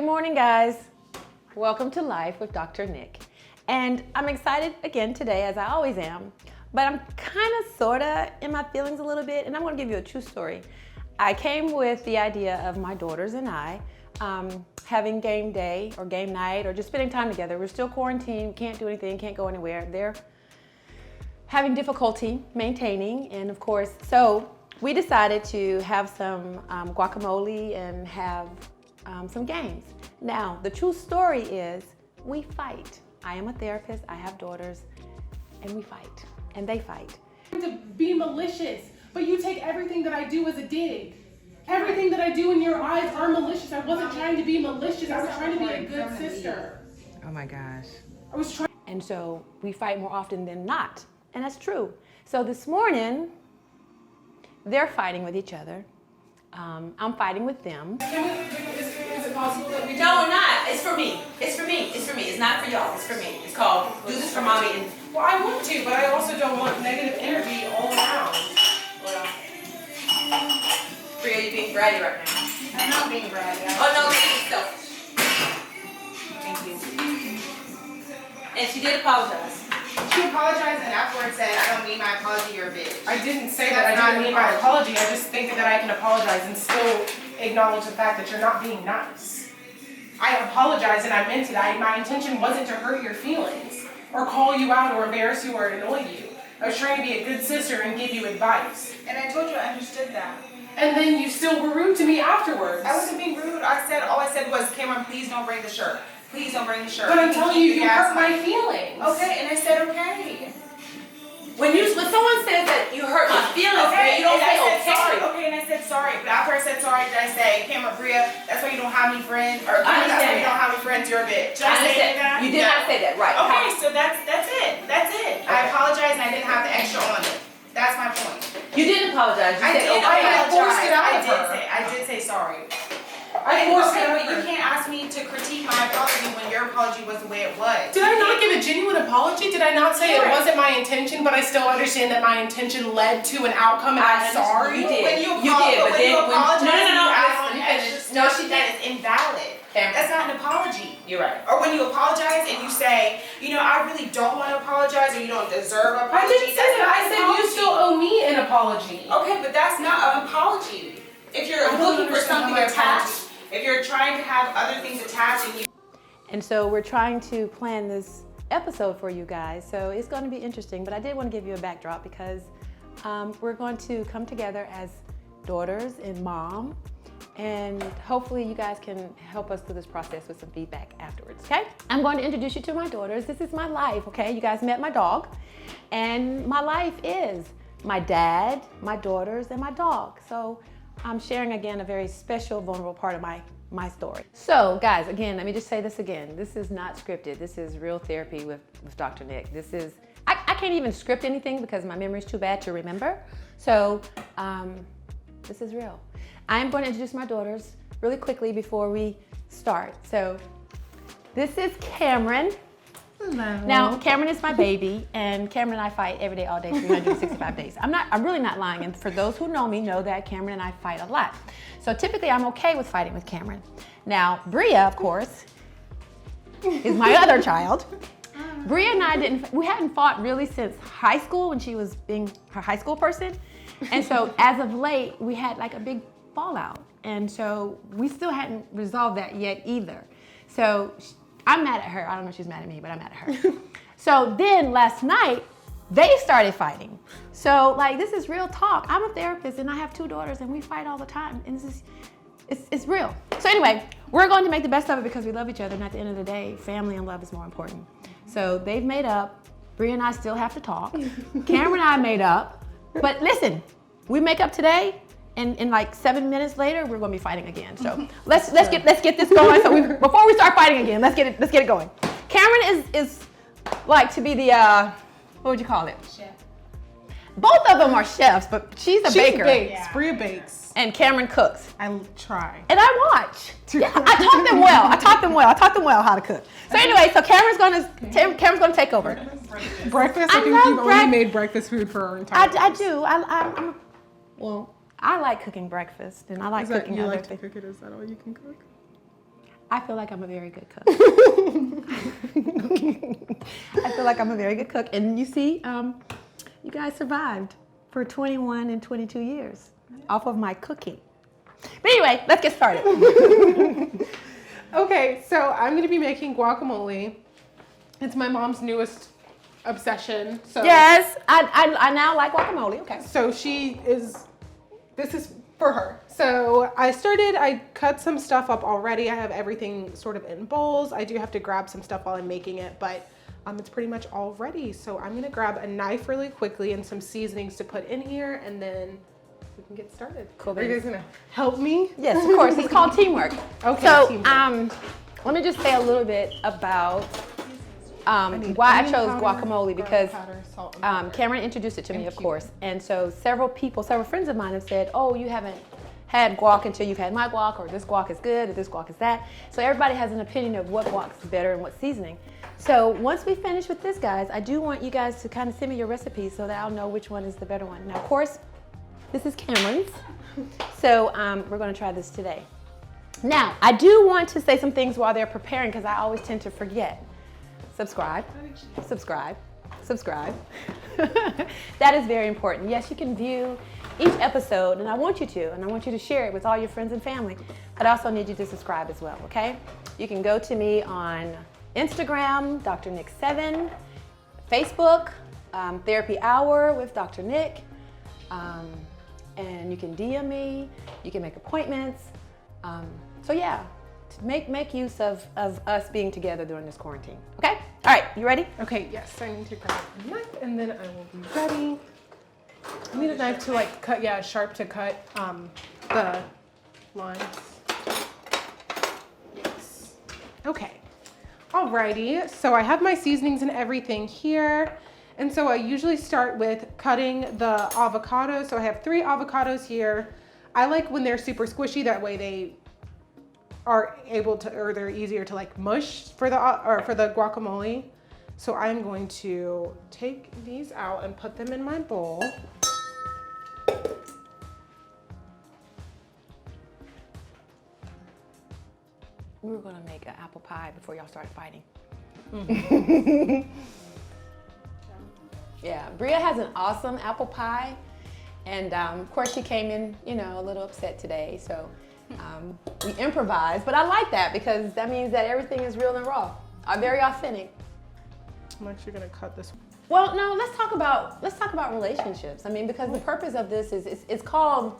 morning, guys. Welcome to Life with Dr. Nick. And I'm excited again today, as I always am, but I'm kind of, sort of in my feelings a little bit, and I'm going to give you a true story. I came with the idea of my daughters and I having game day or game night or just spending time together. We're still quarantined, can't do anything, can't go anywhere. They're having difficulty maintaining, and of course, so we decided to have some guacamole and have some games. Now, the true story is we fight. I am a therapist, I have daughters, and we fight, and they fight. To be malicious, but you take everything that I do as a dig. Everything that I do in your eyes are malicious. I wasn't trying to be malicious. I was trying to be a good sister. Oh my gosh. I was trying. And so we fight more often than not, and that's true. So this morning, they're fighting with each other. I'm fighting with them. Is it possible that we do? No, we're not. It's for me. It's for me. It's for me. It's not for y'all. It's for me. It's called Do This for Mommy. And Well, I want to, but I also don't want negative energy all around. well, Bria, you being bratty right now. I'm not being bratty. Oh no, she's selfish. Thank you. And she did apologize. She apologized and afterwards said, I don't mean my apology, you're a bitch. I didn't say That's that I didn't not mean my apology. I just think that I can apologize and still acknowledge the fact that you're not being nice. I apologize and I meant it. My intention wasn't to hurt your feelings or call you out or embarrass you or annoy you. I was trying to be a good sister and give you advice. And I told you I understood that. And then you still were rude to me afterwards. I wasn't being rude. All I said was, Cameron, please don't bring the shirt. Please don't bring the shirt. But I'm telling you, you hurt my gaslighting. feelings. Okay, and I said okay. When someone says that you hurt my feelings, Bria, you don't and say I said okay. sorry. Okay, and I said sorry. But after I said sorry, did I say, Cameron, Bria, that's why you don't have any friends? Or I that's why understand you don't have any friends, you're a bitch. Did I I say understand. that? You did No. not say that, right? Okay, so that's it. That's it. Okay. I apologize and I didn't have the extra on it. That's my point. You didn't apologize. You I said did. okay. I forced it out of her. I did say sorry. I forced it But out of you her. can't ask me to critique my apology when your apology was the way it was. Did I not give a genuine apology? Did I not say it Correct. wasn't my intention, but I still understand that my intention led to an outcome and I'm sorry? You did. When you You did, but when then you when- apologize, no, you add on listen, extra no, stuff she that is invalid. Cameron. That's not an apology. You're right. Or when you apologize and you say, I really don't want to apologize or you don't deserve an I apology. didn't say that. I that's said not an you still apology. owe me an apology. Okay, but that's not an apology. If you're I don't looking for understand something how my attached, if you're trying to have other things attached and you And so we're trying to plan this episode for you guys. So it's going to be interesting, but I did want to give you a backdrop because we're going to come together as daughters and mom. And hopefully you guys can help us through this process with some feedback afterwards, okay? I'm going to introduce you to my daughters. This is my life, okay? You guys met my dog. And my life is my dad, my daughters, and my dog. So I'm sharing again a very special, vulnerable part of my story. So guys, again, let me just say this again. This is not scripted. This is real therapy with Dr. Nick. This is, I can't even script anything because my memory's too bad to remember. So this is real. I'm going to introduce my daughters really quickly before we start. So this is Cameron. Hello. Now, Cameron is my baby, and Cameron and I fight every day, all day, 365 days. I'm really not lying, and for those who know me, know that Cameron and I fight a lot. So typically, I'm okay with fighting with Cameron. Now, Bria, of course, is my other child. Bria and I we hadn't fought really since high school when she was being her high school person. And so as of late, we had like a big fallout. And so we still hadn't resolved that yet either. So I'm mad at her. I don't know if she's mad at me, but I'm mad at her. So then last night, they started fighting. So like, this is real talk. I'm a therapist and I have 2 daughters and we fight all the time. And it's real. So anyway, we're going to make the best of it because we love each other. And at the end of the day, family and love is more important. So they've made up. Bria and I still have to talk. Cameron and I made up. But listen, we make up today. And in like 7 minutes later, we're going to be fighting again. So let's get this going. So before we start fighting again, let's get it going. Cameron is like to be the what would you call it? Chef. Both of them are chefs, but she's a baker. Bakes. Yeah. Bria bakes. And Cameron cooks. I try. And I watch. Yeah, I taught them well. I taught them well how to cook. So anyway, so Cameron's gonna take over. Breakfast? I I think love you've only made breakfast food for our entire I lives. do. Well, I like cooking breakfast, and I like Is that cooking you other like to things. cook it? Is that all you can cook? I feel like I'm a very good cook. I feel like I'm a very good cook. And you see, you guys survived for 21 and 22 years off of my cooking. But anyway, let's get started. Okay, so I'm gonna be making guacamole. It's my mom's newest obsession. So Yes, I now like guacamole. Okay. So this is for her. So I cut some stuff up already. I have everything sort of in bowls. I do have to grab some stuff while I'm making it, but it's pretty much all ready. So I'm gonna grab a knife really quickly and some seasonings to put in here, and then we can get started. Cool. Are you guys gonna help me? Yes, of course. It's called teamwork. Okay, So, teamwork. let me just say a little bit about need why I onion chose powder, guacamole, because garlic powder, salt, and pepper. Cameron introduced it to me, And of cumin. course. And so several friends of mine have said, oh, you haven't had guac until you've had my guac, or this guac is good, or this guac is that. So everybody has an opinion of what guac is better and what seasoning. So once we finish with this, guys, I do want you guys to kind of send me your recipes so that I'll know which one is the better one. Now, of course, this is Cameron's. So we're gonna try this today. Now, I do want to say some things while they're preparing, because I always tend to forget. Subscribe, subscribe, subscribe. That is very important. Yes, you can view each episode, and I want you to, and I want you to share it with all your friends and family, but I also need you to subscribe as well, okay? You can go to me on Instagram, Dr. Nick 7, Facebook, Therapy Hour with Dr. Nick, and you can DM me, you can make appointments. So yeah, to make use of us being together during this quarantine, okay? All right, you ready? Okay, yes, I need to grab a knife, and then I will be ready. I need a knife to cut, sharp to cut the lines. Yes. Okay. Alrighty, so I have my seasonings and everything here. And so I usually start with cutting the avocado. So I have 3 avocados here. I like when they're super squishy, that way they are able to, or they're easier to mush for the guacamole. So I'm going to take these out and put them in my bowl. We were gonna make an apple pie before y'all started fighting. Yeah, Bria has an awesome apple pie, and of course she came in, a little upset today, so we improvised. But I like that, because that means that everything is real and raw, very authentic. I'm actually gonna cut this. Well, no, let's talk about relationships. I mean, because the purpose of this is it's called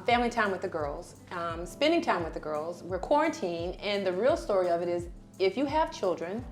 family time with the girls, spending time with the girls. We're quarantined, and the real story of it is, if you have children,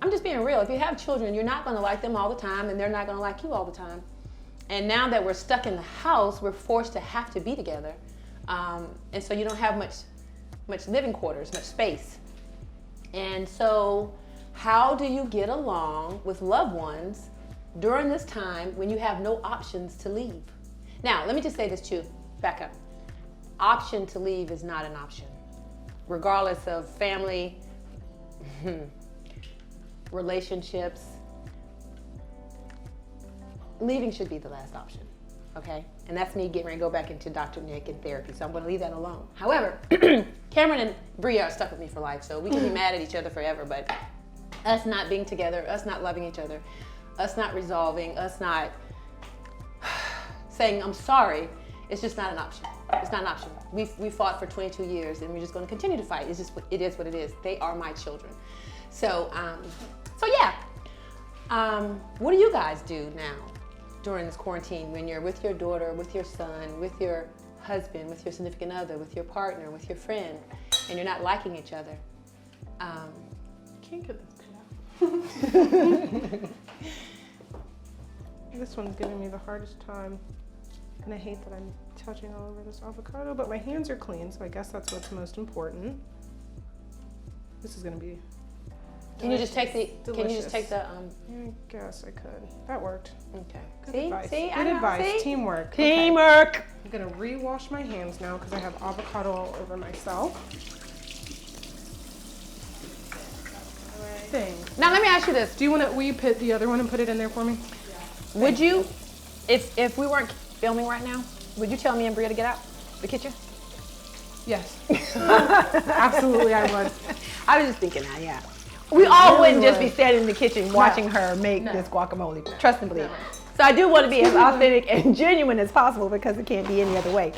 I'm just being real. If you have children, you're not going to like them all the time, and they're not going to like you all the time. And now that we're stuck in the house, we're forced to have to be together, and so you don't have much living quarters, much space. And so, how do you get along with loved ones during this time when you have no options to leave? Now, let me just say this too. Back up. Option to leave is not an option. Regardless of family, relationships, leaving should be the last option, okay? And that's me getting ready to go back into Dr. Nick and therapy, so I'm gonna leave that alone. However, Cameron and Bria are stuck with me for life, so we can be mad at each other forever, but us not being together, us not loving each other, us not resolving, us not saying I'm sorry, it's just not an option. It's not an option. We fought for 22 years, and we're just going to continue to fight. It is what it is. They are my children. So yeah. What do you guys do now during this quarantine when you're with your daughter, with your son, with your husband, with your significant other, with your partner, with your friend, and you're not liking each other? Can't get this cut out. This one's giving me the hardest time. And I hate that I'm touching all over this avocado, but my hands are clean, so I guess that's what's most important. This is gonna be Can you just take the? Can you just take the? I guess I could. That worked. Okay. Good See, advice. see, Good I know, advice. see? Teamwork. Teamwork. Okay. I'm gonna re-wash my hands now because I have avocado all over myself. Thanks. Now let me ask you this: Do you want to? Will you put the other one and put it in there for me? would you, if we weren't filming right now, would you tell me and Bria to get out the kitchen? Yes. Absolutely, I would. I was just thinking that, yeah. We all really wouldn't just be would. standing in the kitchen watching her make No. this guacamole. Trust and believe. No. So I do want to be as authentic and genuine as possible because it can't be any other way.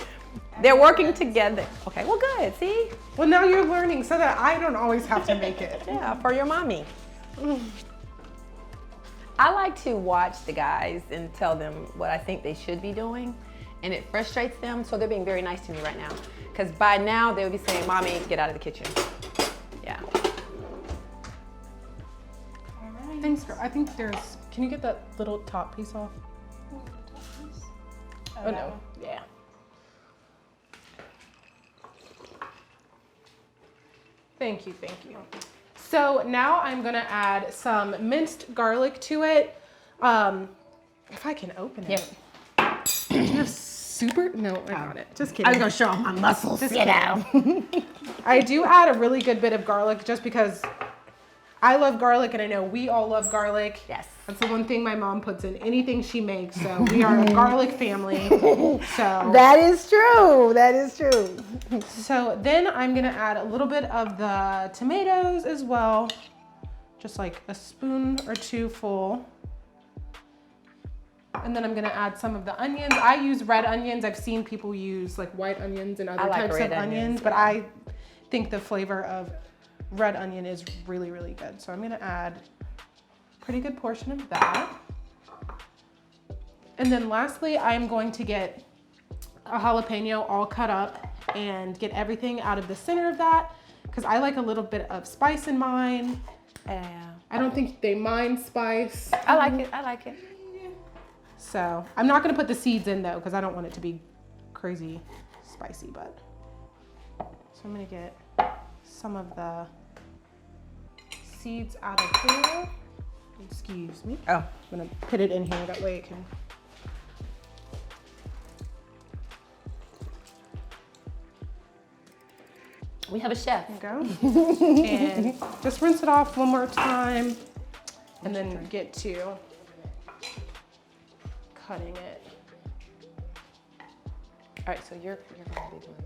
They're working together. Okay, well, good. See? Well, now you're learning so that I don't always have to make it. Yeah, for your mommy. I like to watch the guys and tell them what I think they should be doing, and it frustrates them, so they're being very nice to me right now. Because by now, they would be saying, Mommy, get out of the kitchen. Yeah. Thanks, girl. I think there's, can you get that little top piece off? Oh, no. Yeah. Thank you, thank you. So now I'm gonna add some minced garlic to it. If I can open it. Do you have super? No, I got it. Just kidding. I was going to show off my muscles. Just You know. I do add a really good bit of garlic just because I love garlic and I know we all love garlic. Yes. That's the one thing my mom puts in anything she makes. So we are a garlic family. So That is true. That is true. So then I'm gonna add a little bit of the tomatoes as well. Just like a spoon or two full. And then I'm gonna add some of the onions. I use red onions. I've seen people use like white onions and other like types red of onions, onions, but I think the flavor of red onion is really, really good. So I'm gonna add a pretty good portion of that. And then lastly, I'm going to get a jalapeno all cut up and get everything out of the center of that because I like a little bit of spice in mine. Yeah. I don't think they mind spice. I like it. I like it. So I'm not gonna put the seeds in though because I don't want it to be crazy spicy, but. So I'm gonna get some of the seeds out of here. Excuse me. Oh. I'm gonna put it in here, that way it can. We have a chef. There you go. And just rinse it off one more time and then get to cutting it. All right, so you're going to be doing the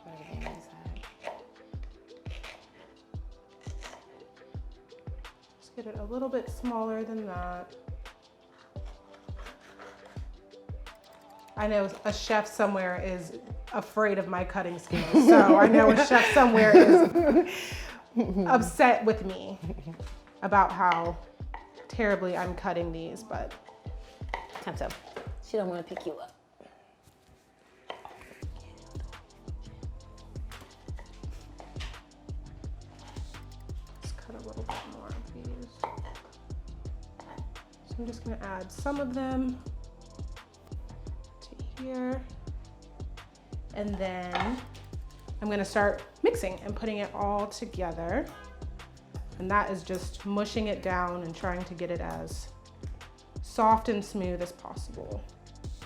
everything inside. Just get it a little bit smaller than that. I know a chef somewhere is afraid of my cutting skills, so I know a chef somewhere is upset with me about how terribly I'm cutting these, but. Time's up. She don't want to pick you up. Let's cut a little bit more of these. So I'm just gonna add some of them to here. And then I'm gonna start mixing and putting it all together. And that is just mushing it down and trying to get it as soft and smooth as possible.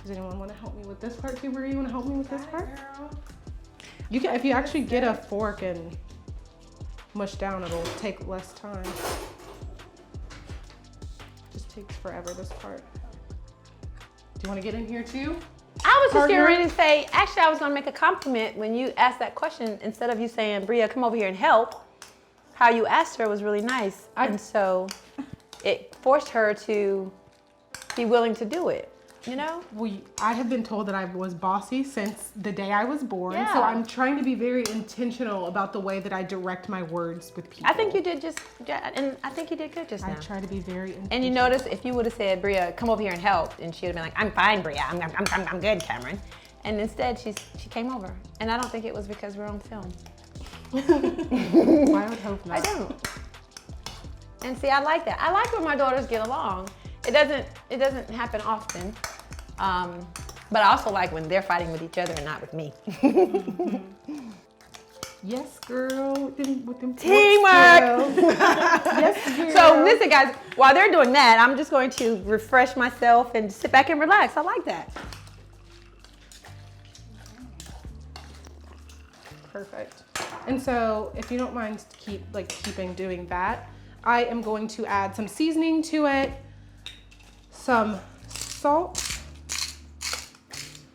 Does anyone want to help me with this part too? Brie, you want to help me with this part? You can, if you actually get a fork and mush down, it'll take less time. Just takes forever, this part. Do you want to get in here too? I was just getting Partner? ready to say, actually, I was going to make a compliment when you asked that question. Instead of you saying, Bria, come over here and help, how you asked her was really nice. And so it forced her to be willing to do it, you know? I have been told that I was bossy since the day I was born. Yeah. So I'm trying to be very intentional about the way that I direct my words with people. I think you did and I think you did good just I now. try to be very intentional. And you notice if you would have said, Bria, come over here and help, and she would have been like, I'm fine, Bria, I'm good, Cameron. And instead, she came over. And I don't think it was because we're on film. I would hope not. I don't. And see, I like that. I like when my daughters get along. It doesn't happen often. But I also like when they're fighting with each other and not with me. Yes, girl. With them Teamwork. Yes, girl. So listen, guys, while they're doing that, I'm just going to refresh myself and sit back and relax. I like that. Perfect. And so if you don't mind keeping doing that, I am going to add some seasoning to it, some salt,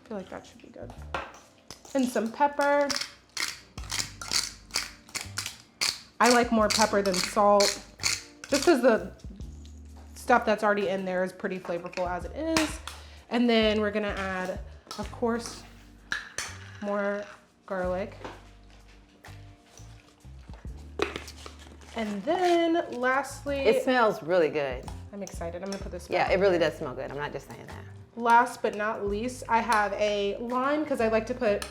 feel like that should be good. And some pepper. I like more pepper than salt, just because the stuff that's already in there is pretty flavorful as it is. And then we're gonna add, of course, more garlic. And then lastly, It smells really good. I'm excited. I'm gonna put this back. Yeah, it really does smell good. I'm not just saying that. Last but not least, I have a lime because I like to put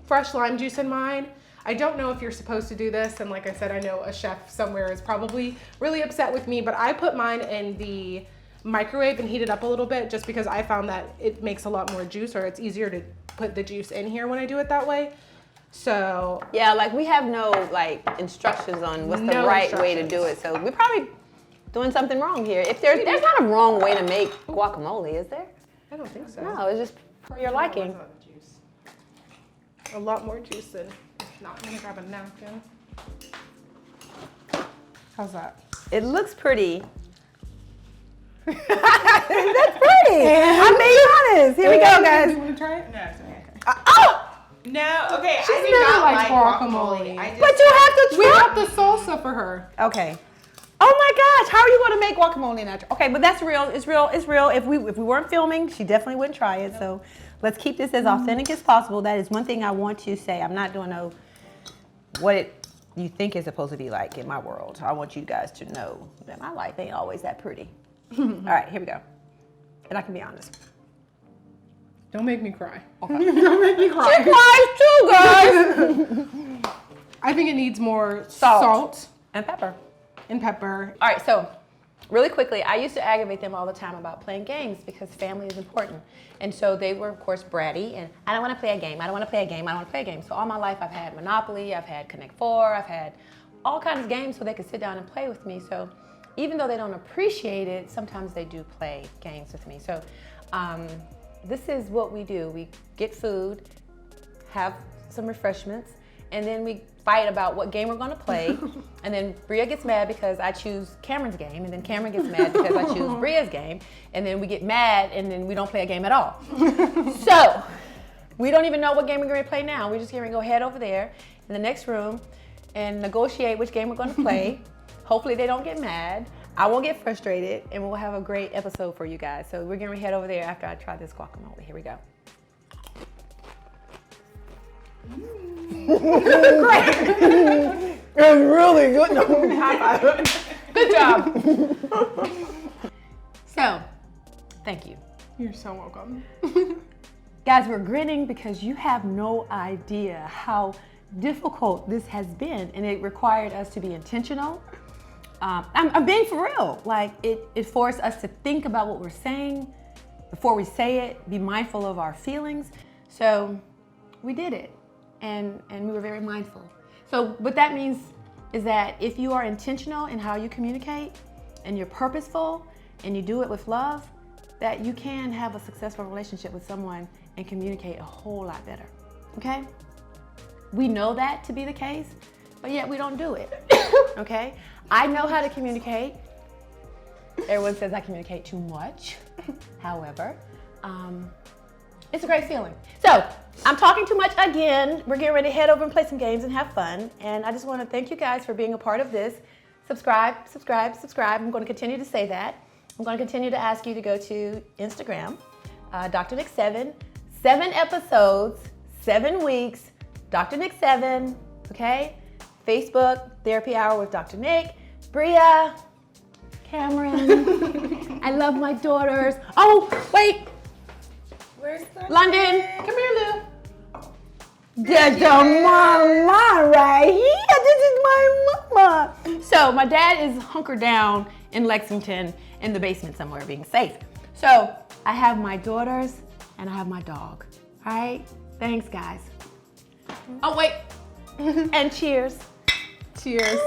fresh lime juice in mine. I don't know if you're supposed to do this, and like I said, I know a chef somewhere is probably really upset with me, but I put mine in the microwave and heat it up a little bit just because I found that it makes a lot more juice, or it's easier to put the juice in here when I do it that way. So Yeah, like we have no like instructions on what's the No right way to do it. So we're probably doing something wrong here. If there's not a wrong way to make guacamole, is there? I don't think so. No, it's just for your liking. A lot more juice than not. I'm gonna grab a napkin. How's that? It looks pretty. That's pretty. I'm being honest. Here we go, You guys. wanna try it? No, it's okay. Oh! No, okay. She's I do never not liked like guacamole. I just, But you have to We try. got the salsa for her. Okay. Oh my gosh, how are you going to make guacamole natural? Okay, but that's real. It's real. It's real. If we weren't filming, she definitely wouldn't try it. So let's keep this as authentic as possible. That is one thing I want to say. I'm not doing what you think is supposed to be like in my world. I want you guys to know that my life ain't always that pretty. All right, here we go. And I can be honest. Don't make me cry. Okay. Don't make me She cry. cries too, guys. I think it needs more Salt. salt And pepper. and pepper. All right, so really quickly, I used to aggravate them all the time about playing games because family is important. And so they were, of course, bratty, and I don't want to play a game. I don't want to play a game. I don't want to play a game. So all my life, I've had Monopoly, I've had Connect Four, I've had all kinds of games so they could sit down and play with me. So even though they don't appreciate it, sometimes they do play games with me. So this is what we do. We get food, have some refreshments, and then we fight about what game we're going to play. And then Bria gets mad because I choose Cameron's game, and then Cameron gets mad because I choose Bria's game, and then we get mad, and then we don't play a game at all. So we don't even know what game we're going to play now. We're just going to go head over there in the next room and negotiate which game we're going to play. Hopefully they don't get mad. I won't get frustrated, and we'll have a great episode for you guys. So we're going to head over there after I try this guacamole. Here we go. Great. It's really good. No, high five. Good job. So, thank you. You're so welcome. Guys, we're grinning because you have no idea how difficult this has been, and it required us to be intentional. I'm being for real. Like it forced us to think about what we're saying before we say it, be mindful of our feelings. So we did it, and we were very mindful. So what that means is that if you are intentional in how you communicate, and you're purposeful, and you do it with love, that you can have a successful relationship with someone and communicate a whole lot better, okay? We know that to be the case, but yet we don't do it, okay? I know how to communicate. Everyone says I communicate too much. However, it's a great feeling. So I'm talking too much again. We're getting ready to head over and play some games and have fun. And I just want to thank you guys for being a part of this. Subscribe, subscribe, subscribe. I'm going to continue to say that. I'm going to continue to ask you to go to Instagram, Dr. Nick 7, 7 episodes, 7 weeks, Dr. Nick 7, okay? Facebook, Therapy Hour with Dr. Nick, Bria, Cameron. I love my daughters. Oh, wait. Where's the London, come here, Lou. That's your mama right here. This is my mama. So my dad is hunkered down in Lexington in the basement somewhere being safe. So I have my daughters and I have my dog. All right? Thanks, guys. Oh, wait. And cheers. Cheers.